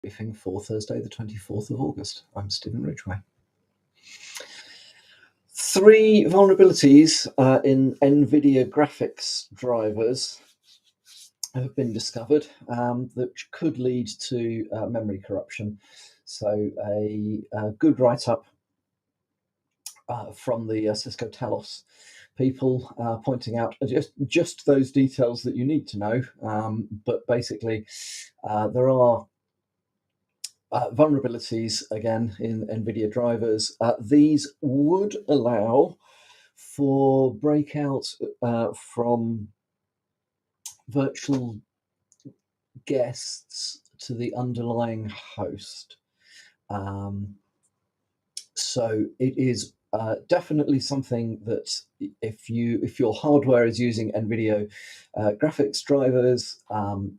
Briefing for Thursday, the 24th of August. I'm Stephen Ridgway. 3 vulnerabilities in NVIDIA graphics drivers have been discovered that could lead to memory corruption. So a good write-up from the Cisco Talos people pointing out just those details that you need to know. But basically, there are vulnerabilities again in NVIDIA drivers. These would allow for breakout from virtual guests to the underlying host. So it is definitely something that if your hardware is using NVIDIA graphics drivers,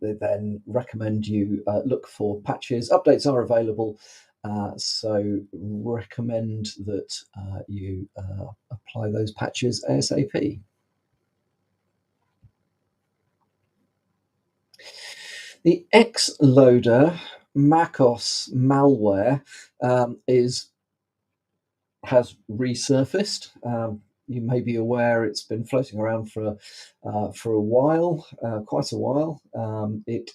they then recommend you look for patches. Updates are available, so recommend that you apply those patches ASAP. The Xloader MacOS malware has resurfaced. You may be aware it's been floating around for a while, quite a while. It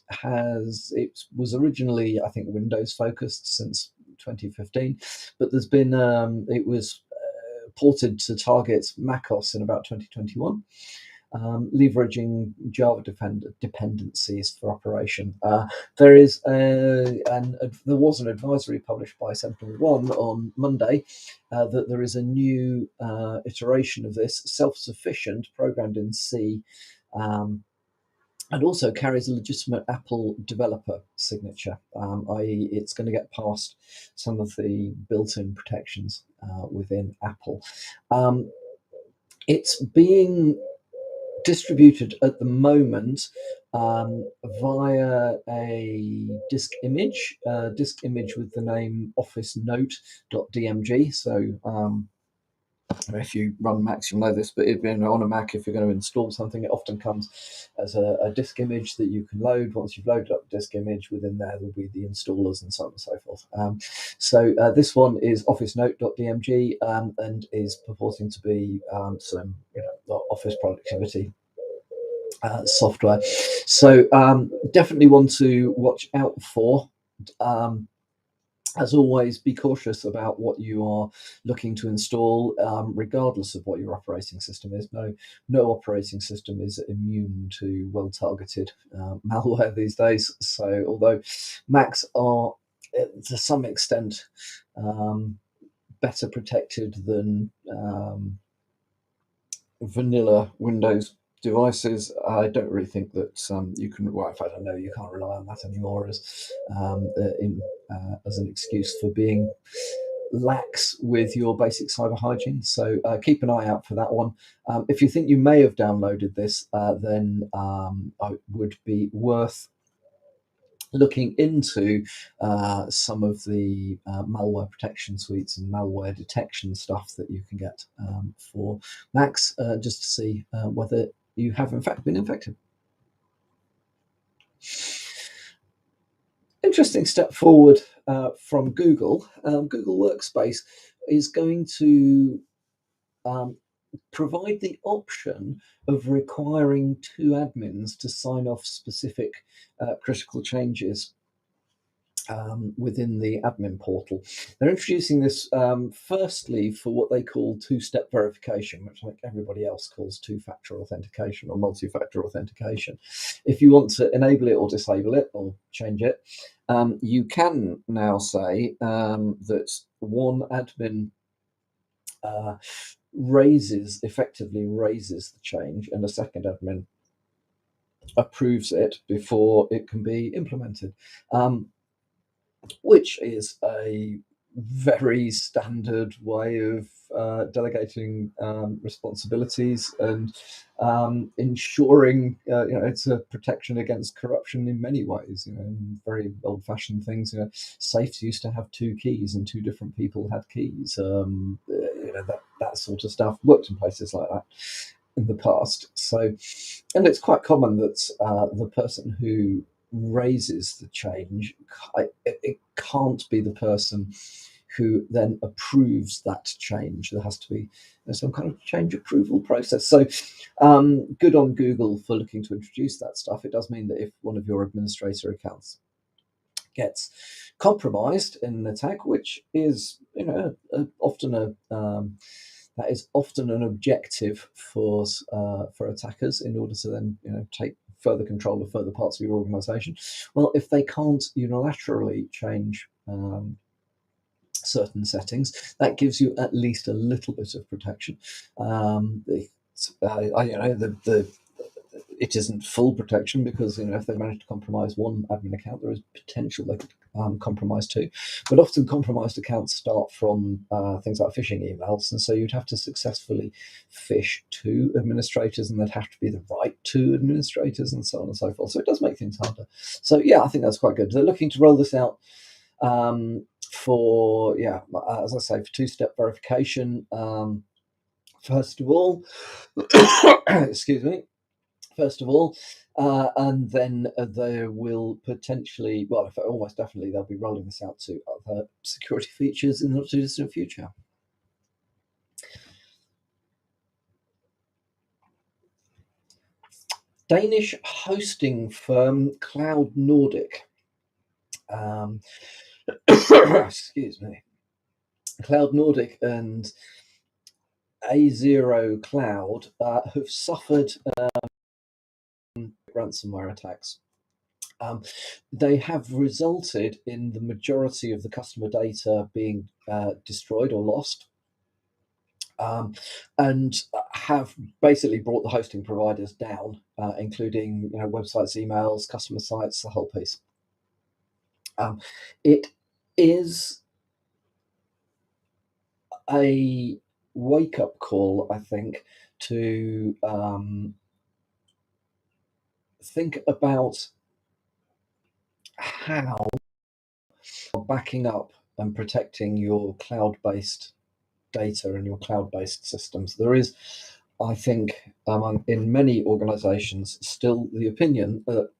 was originally, I think, Windows focused since 2015, but there's been it was ported to target macOS in about 2021. Leveraging Java dependencies for operation. There was an advisory published by SentinelOne on Monday that there is a new iteration of this, self-sufficient, programmed in C, and also carries a legitimate Apple developer signature, i.e. it's going to get past some of the built-in protections within Apple. It's being distributed at the moment via a disk image with the name officenote.dmg. So if you run Macs, you'll know this, but on a Mac, if you're going to install something, it often comes as a disk image that you can load. Once you've loaded up the disk image, within there will be the installers and so on and so forth. So this one is officenote.dmg and is purporting to be some office productivity software. So definitely one to watch out for. As always, be cautious about what you are looking to install, regardless of what your operating system is. No operating system is immune to well-targeted malware these days. So although Macs are, to some extent, better protected than vanilla Windows devices, I don't really think that you can. Well, in fact, I know you can't rely on that anymore as an excuse for being lax with your basic cyber hygiene. So keep an eye out for that one. If you think you may have downloaded this, then it would be worth looking into some of the malware protection suites and malware detection stuff that you can get for Macs, just to see whether you have in fact been infected. Interesting step forward from Google. Google Workspace is going to provide the option of requiring 2 admins to sign off specific critical changes within the admin portal. They're introducing this firstly for what they call 2-step verification, which like everybody else calls 2-factor authentication or multi-factor authentication. If you want to enable it or disable it or change it, you can now say that one admin effectively raises the change and a second admin approves it before it can be implemented. Which is a very standard way of delegating responsibilities and ensuring it's a protection against corruption in many ways. Very old-fashioned things. Safes used to have 2 keys and 2 different people had keys. That sort of stuff worked in places like that in the past. So, and it's quite common that the person who raises the change, it can't be the person who then approves that change. There has to be some kind of change approval process. So, good on Google for looking to introduce that stuff. It does mean that if one of your administrator accounts gets compromised in an attack, which is, often that is often an objective for attackers in order to then, take further control of further parts of your organisation. Well, if they can't unilaterally change certain settings, that gives you at least a little bit of protection. It isn't full protection because if they manage to compromise one admin account, there is potential they could compromise two. But often compromised accounts start from things like phishing emails, and so you'd have to successfully phish two administrators, and they'd have to be the right two administrators, and so on and so forth. So it does make things harder. So yeah, I think that's quite good. They're looking to roll this out for as I say, for two-step verification. First of all, excuse me. First of all, and then there will potentially, well, in fact, almost definitely, they'll be rolling this out to other security features in the not too distant future. Danish hosting firm Cloud Nordic, excuse me, Cloud Nordic and A0 Cloud have suffered ransomware attacks. They have resulted in the majority of the customer data being destroyed or lost, and have basically brought the hosting providers down, including websites, emails, customer sites, the whole piece. It is a wake-up call, I think, to think about how backing up and protecting your cloud-based data and your cloud-based systems. There is, I think, in many organizations, still the opinion that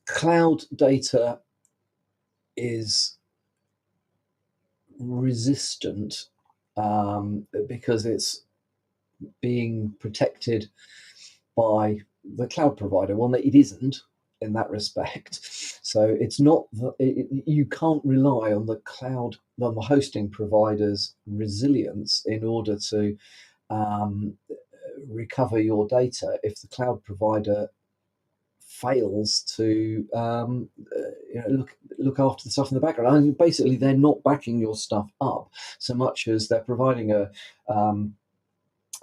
cloud data is resistant because it's being protected by the cloud provider. Well, it isn't in that respect. So it's not you can't rely on the hosting provider's resilience in order to recover your data if the cloud provider fails to look after the stuff in the background. I mean, basically, they're not backing your stuff up so much as they're providing a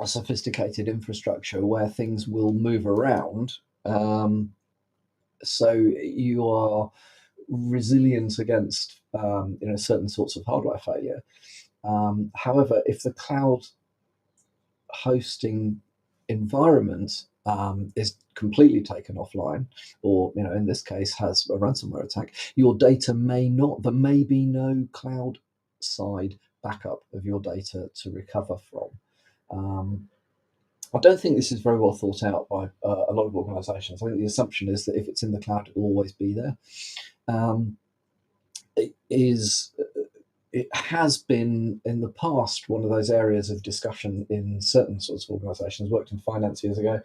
sophisticated infrastructure where things will move around, so you are resilient against certain sorts of hardware failure. However, if the cloud hosting environment is completely taken offline, or in this case has a ransomware attack, your data there may be no cloud side backup of your data to recover from. I don't think this is very well thought out by a lot of organizations. I think the assumption is that if it's in the cloud, it will always be there. It has been in the past one of those areas of discussion in certain sorts of organizations. Worked in finance years ago,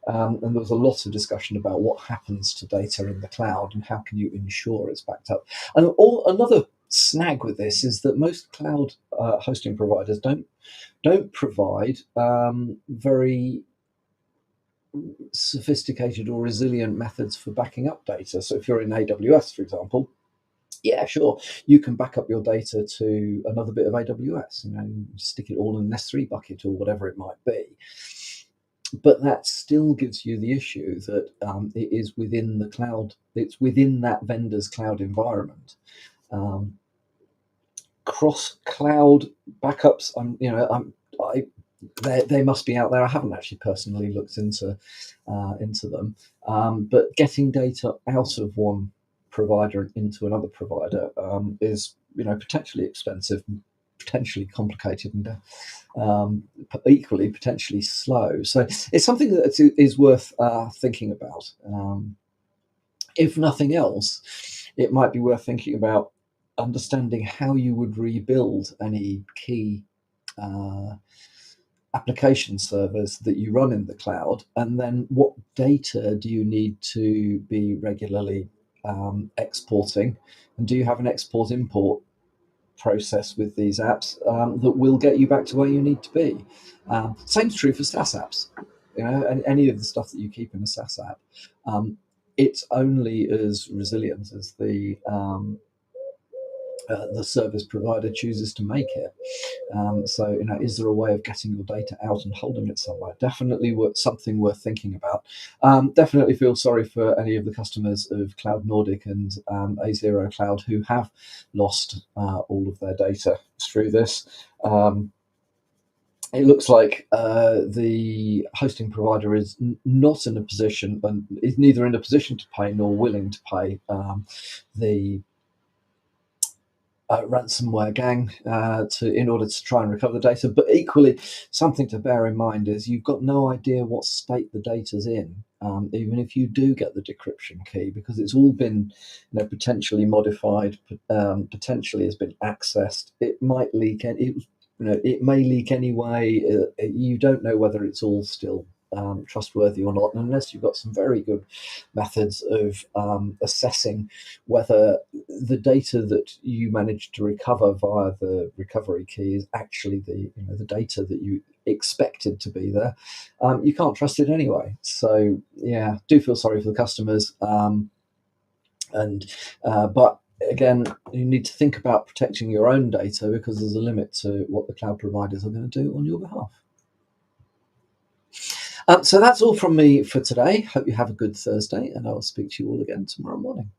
and there was a lot of discussion about what happens to data in the cloud and how can you ensure it's backed up. And another snag with this is that most cloud hosting providers don't provide very sophisticated or resilient methods for backing up data. So if you're in AWS, for example, yeah, sure, you can back up your data to another bit of AWS, stick it all in an S3 bucket or whatever it might be. But that still gives you the issue that it is within the cloud, it's within that vendor's cloud environment. Cross-cloud backups, they must be out there. I haven't actually personally looked into them, but getting data out of one provider into another provider is potentially expensive, potentially complicated, and equally potentially slow. So it's something that is worth thinking about. If nothing else, it might be worth thinking about understanding how you would rebuild any key uh, application servers that you run in the cloud, and then what data do you need to be regularly exporting, and do you have an export import process with these apps that will get you back to where you need to be. Same's true for SaaS apps. You know, any of the stuff that you keep in a SaaS app, it's only as resilient as the service provider chooses to make it. So, you know, is there a way of getting your data out and holding it somewhere? Definitely something worth thinking about. Definitely feel sorry for any of the customers of Cloud Nordic and A0 Cloud who have lost all of their data through this. It looks like the hosting provider is not in a position, and is neither in a position to pay nor willing to pay the ransomware gang in order to try and recover the data. But equally, something to bear in mind is you've got no idea what state the data's in, even if you do get the decryption key, because it's all been, you know, potentially modified, potentially has been accessed. It might leak. It may leak anyway. You don't know whether it's all still trustworthy or not, unless you've got some very good methods of assessing whether the data that you manage to recover via the recovery key is actually the data that you expected to be there. You can't trust it anyway. So yeah, do feel sorry for the customers, and but again, you need to think about protecting your own data, because there's a limit to what the cloud providers are going to do on your behalf. So that's all from me for today. Hope you have a good Thursday, and I will speak to you all again tomorrow morning.